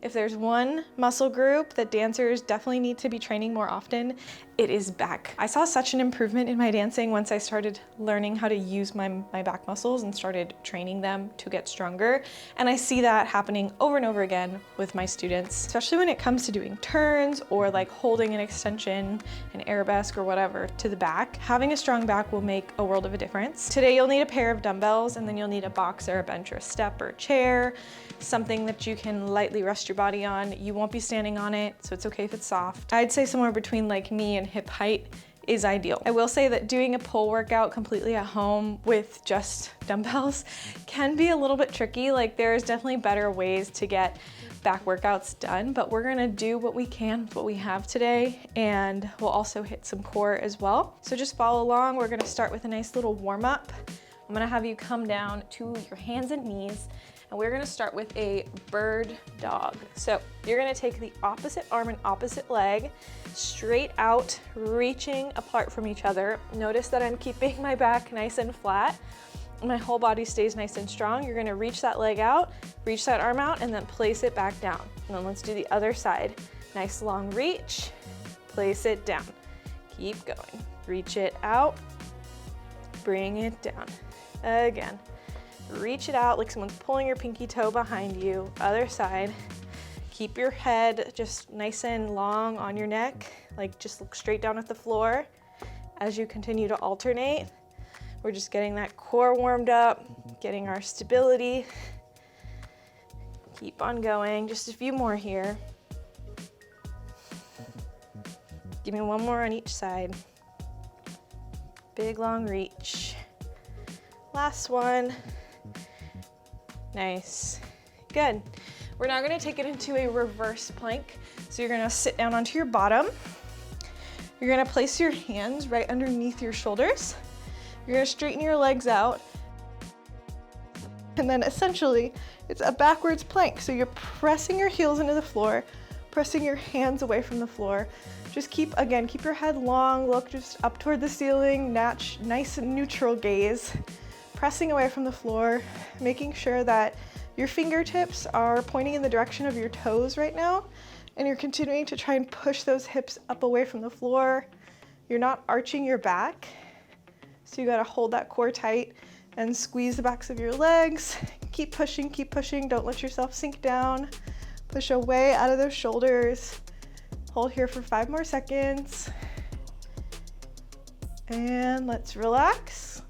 If there's one muscle group that dancers definitely need to be training more often, it is back. I saw such an improvement in my dancing once I started learning how to use my back muscles and started training them to get stronger. And I see that happening over and over again with my students, especially when it comes to doing turns or like holding an extension, an arabesque or whatever to the back. Having a strong back will make a world of a difference. Today you'll need a pair of dumbbells, and then you'll need a box or a bench or a step or a chair, something that you can lightly rest your body on. You won't be standing on it, so it's okay if it's soft. I'd say somewhere between like knee and hip height is ideal. I will say that doing a pull workout completely at home with just dumbbells can be a little bit tricky. Like there's definitely better ways to get back workouts done, but we're gonna do what we can with what we have today, and we'll also hit some core as well. So just follow along. We're gonna start with a nice little warm up. I'm gonna have you come down to your hands and knees, and we're gonna start with a bird dog. So you're gonna take the opposite arm and opposite leg straight out, reaching apart from each other. Notice that I'm keeping my back nice and flat. My whole body stays nice and strong. You're gonna reach that leg out, reach that arm out, and then place it back down. And then let's do the other side. Nice long reach, place it down. Keep going. Reach it out, bring it down. Again. Reach it out like someone's pulling your pinky toe behind you. Other side. Keep your head just nice and long on your neck, like just look straight down at the floor. As you continue to alternate, we're just getting that core warmed up, getting our stability. Keep on going, just a few more here. Give me one more on each side. Big long reach. Last one. Nice, good. We're now gonna take it into a reverse plank. So you're gonna sit down onto your bottom. You're gonna place your hands right underneath your shoulders. You're gonna straighten your legs out. And then essentially, it's a backwards plank. So you're pressing your heels into the floor, pressing your hands away from the floor. Just keep your head long, look just up toward the ceiling, nice and neutral gaze. Pressing away from the floor, making sure that your fingertips are pointing in the direction of your toes right now, and you're continuing to try and push those hips up away from the floor. You're not arching your back, so you gotta hold that core tight and squeeze the backs of your legs. Keep pushing, don't let yourself sink down. Push away out of those shoulders. Hold here for 5 more seconds. And let's relax.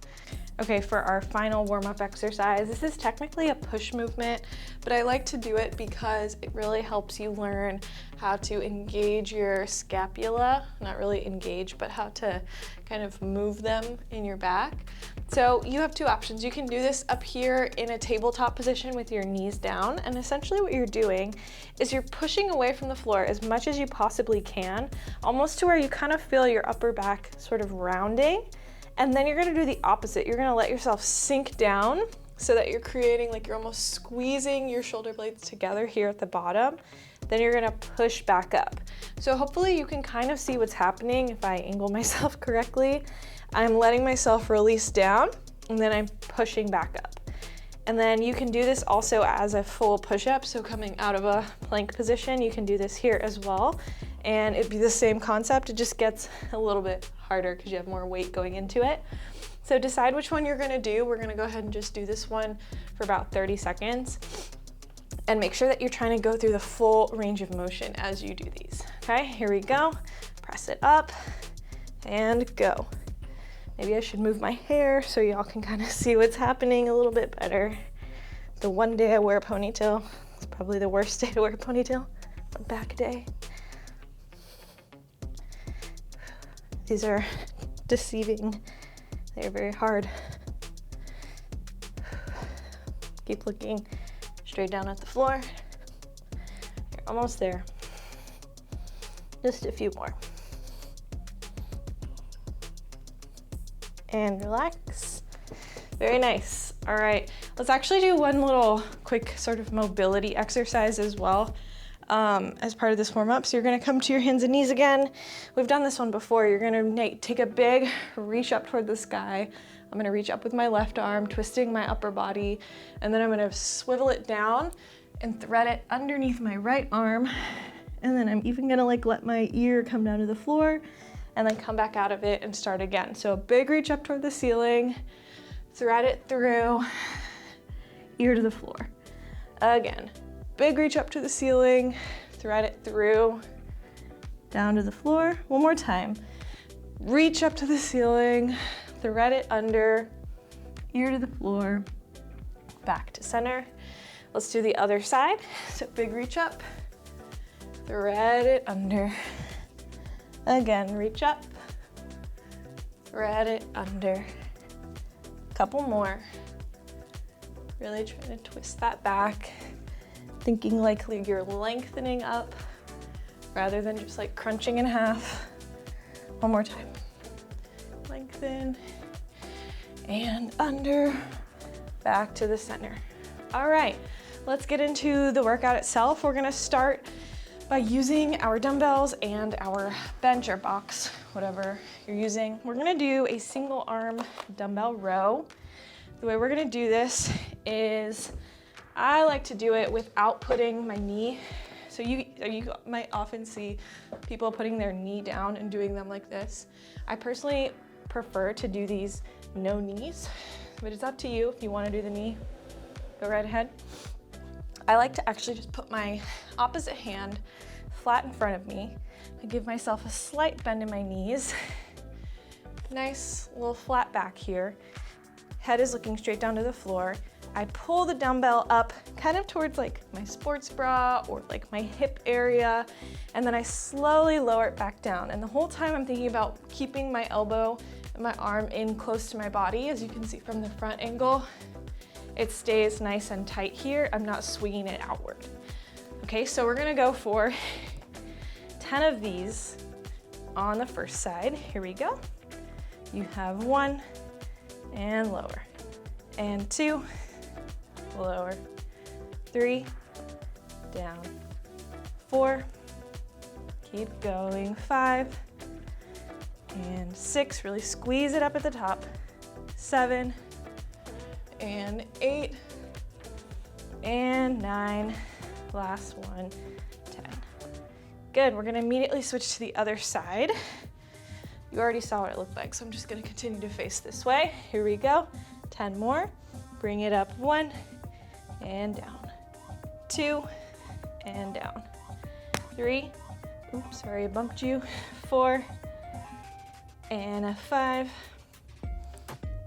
Okay, for our final warm-up exercise, this is technically a push movement, but I like to do it because it really helps you learn how to engage your scapula, not really engage, but how to kind of move them in your back. So you have 2 options. You can do this up here in a tabletop position with your knees down, and essentially what you're doing is you're pushing away from the floor as much as you possibly can, almost to where you kind of feel your upper back sort of rounding. And then you're gonna do the opposite. You're gonna let yourself sink down so that you're creating like you're almost squeezing your shoulder blades together here at the bottom. Then you're gonna push back up. So hopefully you can kind of see what's happening if I angle myself correctly. I'm letting myself release down, and then I'm pushing back up. And then you can do this also as a full push-up. So coming out of a plank position, you can do this here as well. And it'd be the same concept. It just gets a little bit harder because you have more weight going into it. So decide which one you're gonna do. We're gonna go ahead and just do this one for about 30 seconds. And make sure that you're trying to go through the full range of motion as you do these. Okay, here we go. Press it up and go. Maybe I should move my hair so y'all can kind of see what's happening a little bit better. The one day I wear a ponytail, it's probably the worst day to wear a ponytail, a back day. These are deceiving. They're very hard. Keep looking straight down at the floor. You're almost there. Just a few more. And relax. Very nice. All right, let's actually do one little quick sort of mobility exercise as well. As part of this warm-up. So you're gonna come to your hands and knees again. We've done this one before. You're gonna take a big reach up toward the sky. I'm gonna reach up with my left arm, twisting my upper body, and then I'm gonna swivel it down and thread it underneath my right arm. And then I'm even gonna like let my ear come down to the floor and then come back out of it and start again. So a big reach up toward the ceiling, thread it through, ear to the floor. Again, big reach up to the ceiling, thread it through, down to the floor. One more time. Reach up to the ceiling, thread it under, ear to the floor, back to center. Let's do the other side. So big reach up, thread it under. Again, reach up, thread it under. Couple more. Really trying to twist that back, thinking like you're lengthening up rather than just like crunching in half. One more time. Lengthen and under, back to the center. All right, let's get into the workout itself. We're gonna start by using our dumbbells and our bench or box, whatever you're using. We're gonna do a single arm dumbbell row. The way we're gonna do this is, I like to do it without putting my knee. So you might often see people putting their knee down and doing them like this. I personally prefer to do these no knees, but it's up to you. If you wanna do the knee, go right ahead. I like to actually just put my opposite hand flat in front of me. I give myself a slight bend in my knees. Nice little flat back here. Head is looking straight down to the floor. I pull the dumbbell up kind of towards like my sports bra or like my hip area, and then I slowly lower it back down. And the whole time I'm thinking about keeping my elbow and my arm in close to my body. As you can see from the front angle, it stays nice and tight here. I'm not swinging it outward. Okay, so we're gonna go for 10 of these on the first side. Here we go. You have 1 and lower, and 2, lower, 3, down, 4, keep going, 5, and 6, really squeeze it up at the top, 7, and 8, and 9, last one, 10. Good, we're gonna immediately switch to the other side. You already saw what it looked like, so I'm just gonna continue to face this way. Here we go, 10 more. Bring it up, 1, and down, 2, and down, 3, oops, sorry, I bumped you, 4, and a 5,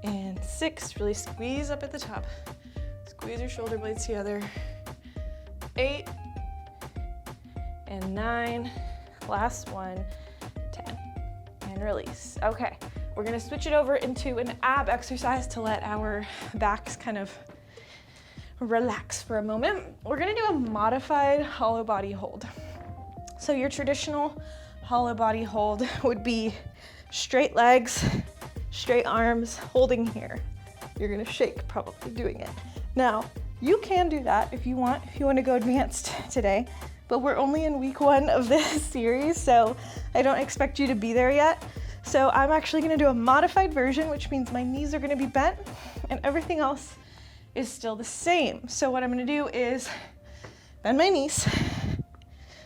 and 6, really squeeze up at the top. Squeeze your shoulder blades together, 8, and 9, last one, 10, and release. Okay, we're gonna switch it over into an ab exercise to let our backs kind of relax for a moment. We're gonna do a modified hollow body hold. So your traditional hollow body hold would be straight legs, straight arms, holding here. You're gonna shake probably doing it. Now, you can do that if you want to go advanced today, but we're only in week 1 of this series, so I don't expect you to be there yet. So I'm actually gonna do a modified version, which means my knees are gonna be bent and everything else is still the same. So what I'm gonna do is bend my knees,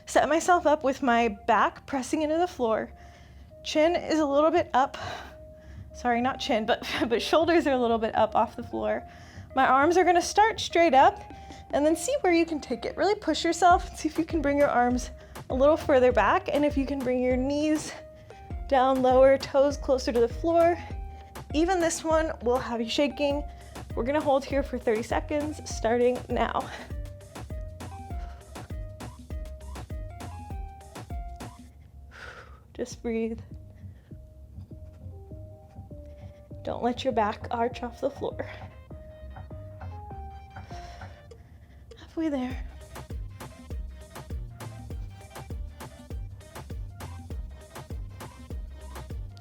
set myself up with my back pressing into the floor. Chin is a little bit up. Sorry, not chin, but shoulders are a little bit up off the floor. My arms are gonna start straight up, and then see where you can take it. Really push yourself, see if you can bring your arms a little further back, and if you can bring your knees down lower, toes closer to the floor. Even this one will have you shaking. We're gonna hold here for 30 seconds, starting now. Just breathe. Don't let your back arch off the floor. Halfway there.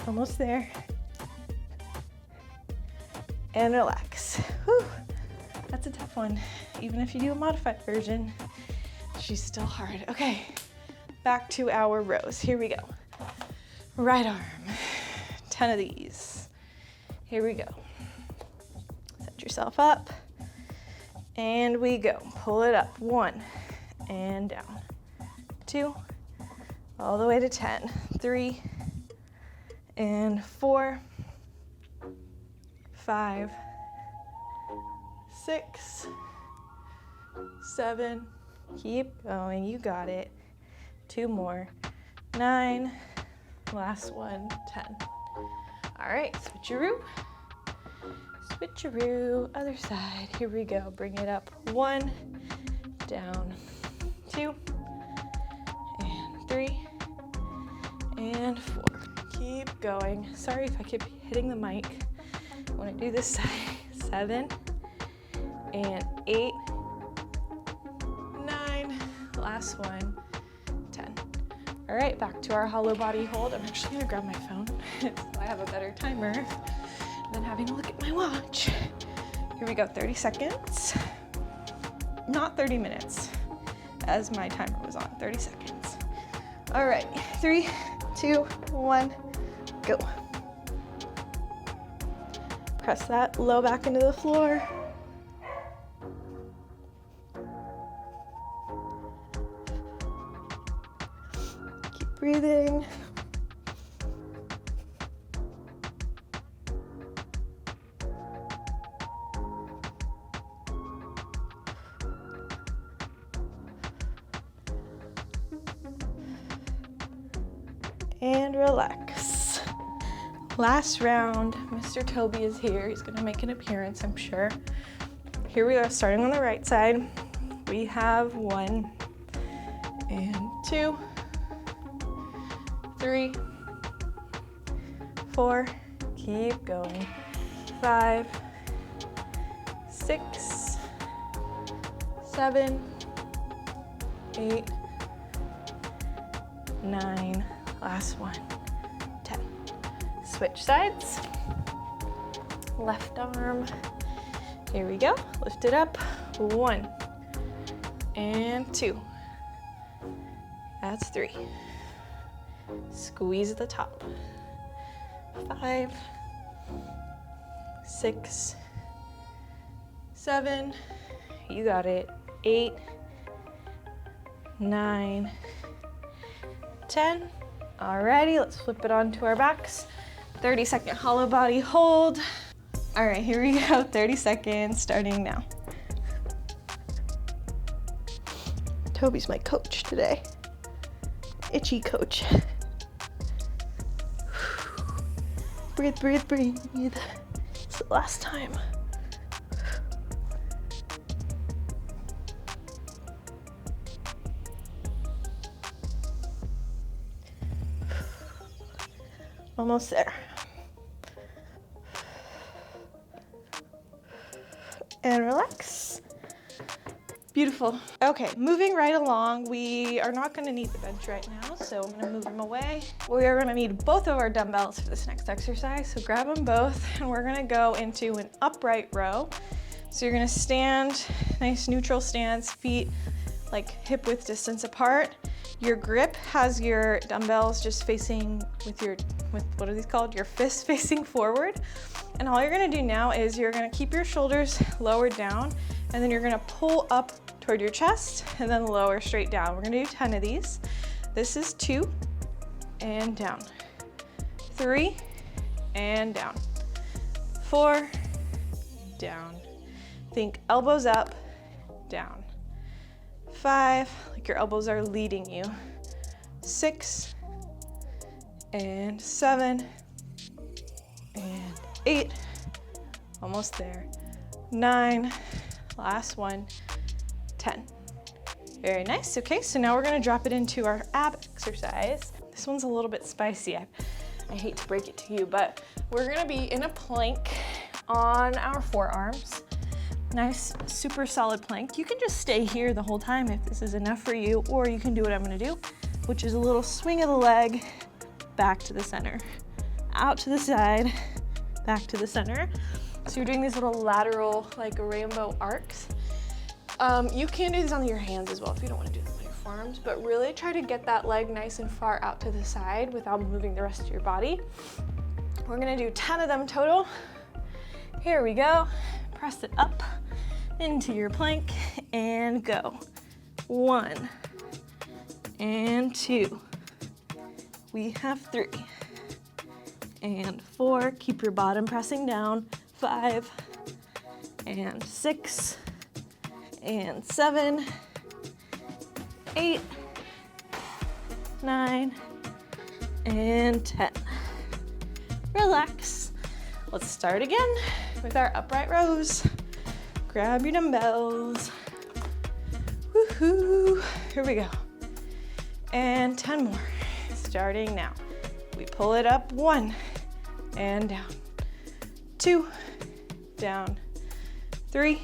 Almost there. And relax. Whew. That's a tough one. Even if you do a modified version, she's still hard. Okay, back to our rows. Here we go. Right arm, 10 of these. Here we go. Set yourself up. And we go. Pull it up. 1 and down. 2, all the way to 10. 3 and 4, 5, 6, 7. Keep going. You got it. 2 more. 9. Last one. 10. All right, switcheroo. Switcheroo. Other side. Here we go. Bring it up. 1, down. 2, and 3, and 4. Keep going. Sorry if I keep hitting the mic. I want to do this side. 7, and 8, 9. Last one. 10. All right, back to our hollow body hold. I'm actually gonna grab my phone so I have a better timer than having to look at my watch. Here we go, 30 seconds. Not 30 minutes, as my timer was on, 30 seconds. All right, 3, 2, 1, go. Press that low back into the floor. Breathing. And relax. Last round. Mr. Toby is here. He's gonna make an appearance, I'm sure. Here we are, starting on the right side. We have 1 and 2, 3, 4, keep going, 5, 6, 7, 8, 9, last one, 10. Switch sides, left arm, here we go, lift it up, 1 and 2, that's 3. Squeeze at the top. 5, 6, 7, you got it. 8, 9, 10. Alrighty, let's flip it onto our backs. 30-second hollow body hold. All right, here we go. 30 seconds, starting now. Toby's my coach today. Itchy coach. Breathe, breathe, breathe. It's the last time. Almost there. And relax. Beautiful. Okay, moving right along. We are not gonna need the bench right now, so I'm gonna move them away. We are gonna need both of our dumbbells for this next exercise, so grab them both, and we're gonna go into an upright row. So you're gonna stand, nice neutral stance, feet like hip width distance apart. Your grip has your dumbbells just facing with what are these called? Your fists facing forward. And all you're gonna do now is you're gonna keep your shoulders lowered down, and then you're gonna pull up toward your chest and then lower straight down. We're gonna do 10 of these. This is 2 and down. 3 and down. 4, down. Think elbows up, down. 5, like your elbows are leading you. 6 and 7 and 8, almost there. 9, last one, 10. Very nice. Okay, so now we're gonna drop it into our ab exercise. This one's a little bit spicy. I hate to break it to you, but we're gonna be in a plank on our forearms. Nice, super solid plank. You can just stay here the whole time if this is enough for you, or you can do what I'm gonna do, which is a little swing of the leg, back to the center, out to the side, back to the center. So you're doing these little lateral, like rainbow arcs. You can do these on your hands as well if you don't want to do them on your forearms, but really try to get that leg nice and far out to the side without moving the rest of your body. We're gonna do 10 of them total. Here we go. Press it up into your plank and go. 1 and 2. We have 3 and 4. Keep your bottom pressing down. 5 and 6 and 7, 8, 9, and 10. Relax. Let's start again with our upright rows. Grab your dumbbells. Woohoo! Here we go. And 10 more. Starting now. We pull it up. 1 and down. 2, down. 3,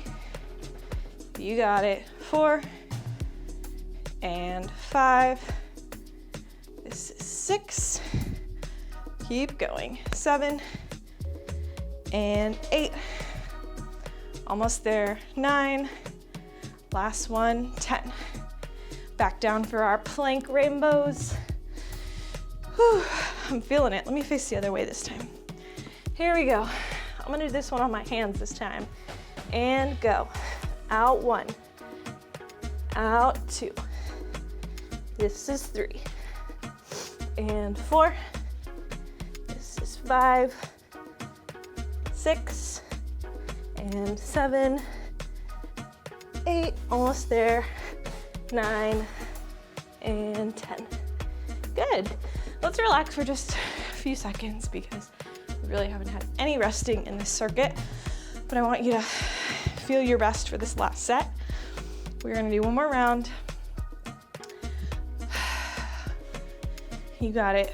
you got it. 4 and 5. This is 6. Keep going. 7 and 8. Almost there. 9. Last one. 10. Back down for our plank rainbows. Whew, I'm feeling it. Let me face the other way this time. Here we go. I'm gonna do this one on my hands this time. And go. Out 1. Out 2. This is 3. And 4. This is 5. 6. And 7. 8. Almost there. 9. And 10. Good. Let's relax for just a few seconds because we really haven't had any resting in this circuit, but I want you to feel your best for this last set. We're gonna do one more round. You got it.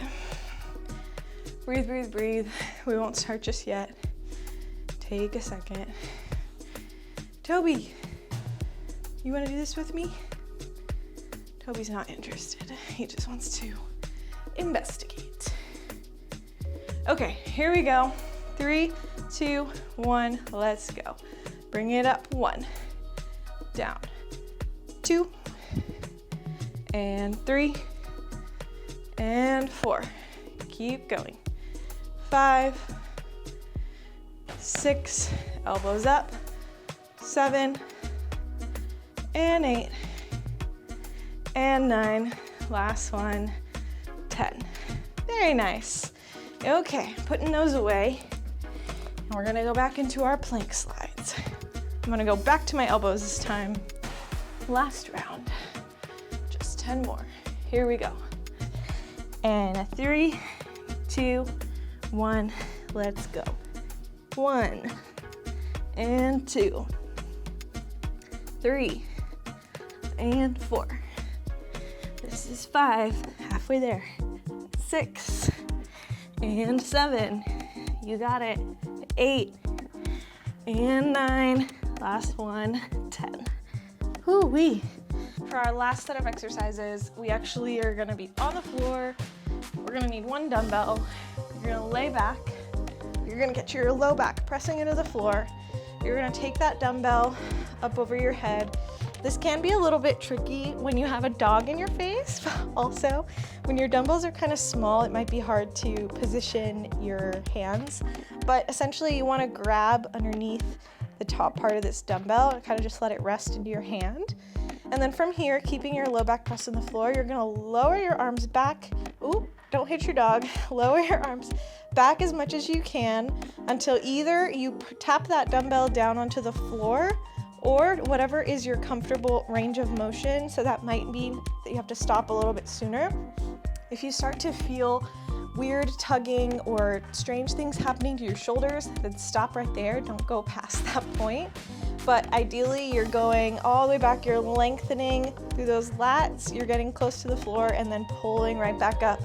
Breathe, breathe, breathe. We won't start just yet. Take a second. Toby, you wanna do this with me? Toby's not interested. He just wants to investigate. Okay, here we go. 3, 2, 1, let's go. Bring it up. 1, down. 2, and 3, and 4. Keep going. 5, 6, elbows up. 7, and 8, and 9. Last one. 10. Very nice. Okay, putting those away. And we're gonna go back into our plank slides. I'm gonna go back to my elbows this time. Last round. Just 10 more. Here we go. And a 3, 2, 1, let's go. 1 and 2. 3 and 4. This is 5, halfway there. 6 and 7, you got it. 8 and 9, last one. 10. Whoo-wee. For our last set of exercises, we actually are gonna be on the floor. We're gonna need 1 dumbbell. You're gonna lay back. You're gonna get your low back pressing into the floor. You're gonna take that dumbbell up over your head. This can be a little bit tricky when you have a dog in your face. Also, when your dumbbells are kind of small, it might be hard to position your hands. But essentially, you want to grab underneath the top part of this dumbbell and kind of just let it rest into your hand. And then from here, keeping your low back pressed on the floor, you're going to lower your arms back. Ooh, don't hit your dog. Lower your arms back as much as you can until either you tap that dumbbell down onto the floor or whatever is your comfortable range of motion. So that might mean that you have to stop a little bit sooner. If you start to feel weird tugging or strange things happening to your shoulders, then stop right there. Don't go past that point. But ideally, you're going all the way back. You're lengthening through those lats. You're getting close to the floor and then pulling right back up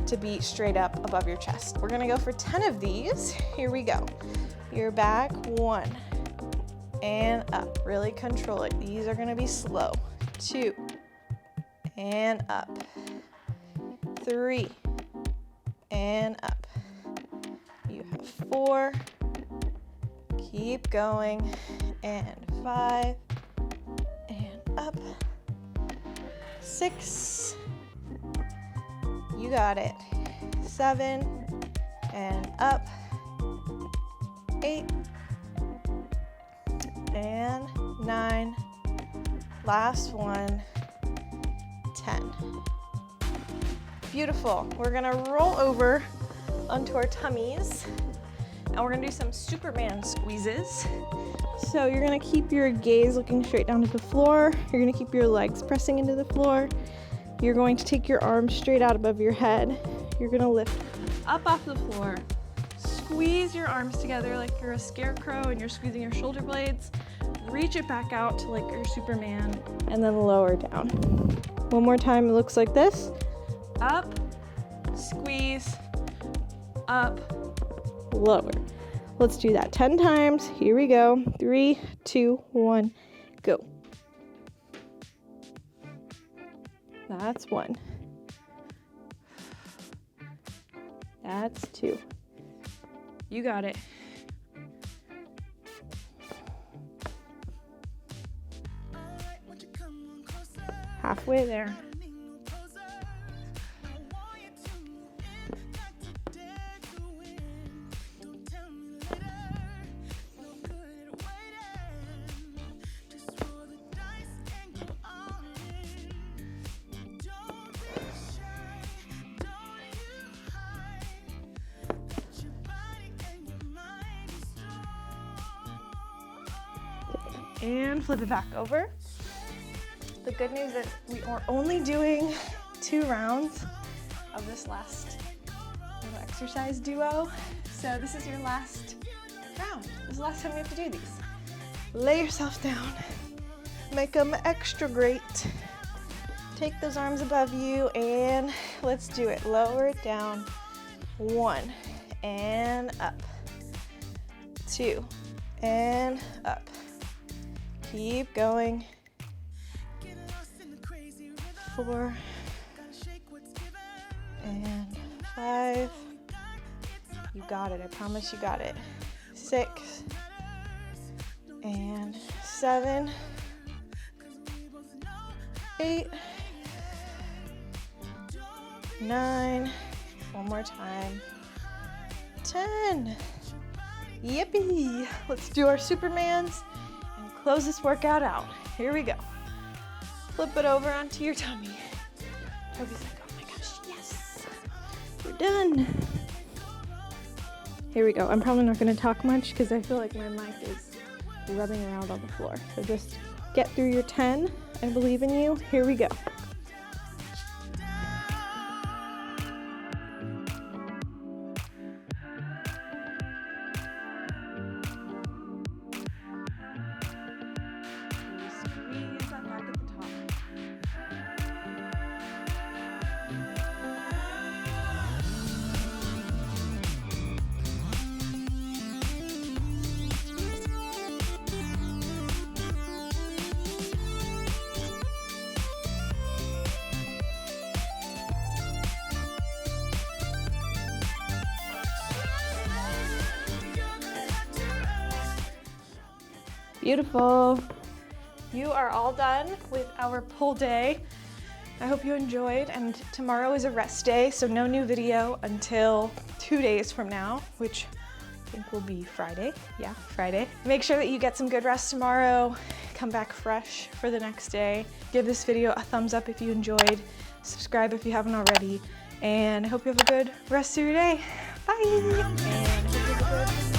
to be straight up above your chest. We're gonna go for 10 of these. Here we go. You're back. 1 and up. Really control it. These are gonna be slow. 2 and up. 3 and up. You have 4. Keep going. And 5 and up. 6. You got it. 7 and up. 8 and 9. Last one, 10. Beautiful. We're gonna roll over onto our tummies and we're gonna do some Superman squeezes. So you're gonna keep your gaze looking straight down to the floor. You're gonna keep your legs pressing into the floor. You're going to take your arms straight out above your head. You're gonna lift up off the floor. Squeeze your arms together like you're a scarecrow and you're squeezing your shoulder blades. Reach it back out to like you're Superman and then lower down. One more time, it looks like this. Up, squeeze, up, lower. Let's do that 10 times. Here we go. 3, 2, 1, go. That's 1. That's 2. You got it. Halfway there. And flip it back over. The good news is we are only doing 2 rounds of this last little exercise duo. So this is your last round. This is the last time we have to do these. Lay yourself down. Make them extra great. Take those arms above you and let's do it. Lower it down. 1 and up. 2 and up. Keep going. 4 and 5. You got it. I promise you got it. 6 and 7. 8. 9. One more time. 10. Yippee! Let's do our Supermans and close this workout out. Here we go. Flip it over onto your tummy. Toby's like, oh my gosh, yes! We're done. Here we go. I'm probably not gonna talk much because I feel like my mic is rubbing around on the floor. So just get through your 10. I believe in you. Here we go. Beautiful. You are all done with our pull day. I hope you enjoyed, and tomorrow is a rest day, so no new video until 2 days from now, which I think will be Friday. Yeah, Friday. Make sure that you get some good rest tomorrow. Come back fresh for the next day. Give this video a thumbs up if you enjoyed. Subscribe if you haven't already. And I hope you have a good rest of your day. Bye! And I hope you have a good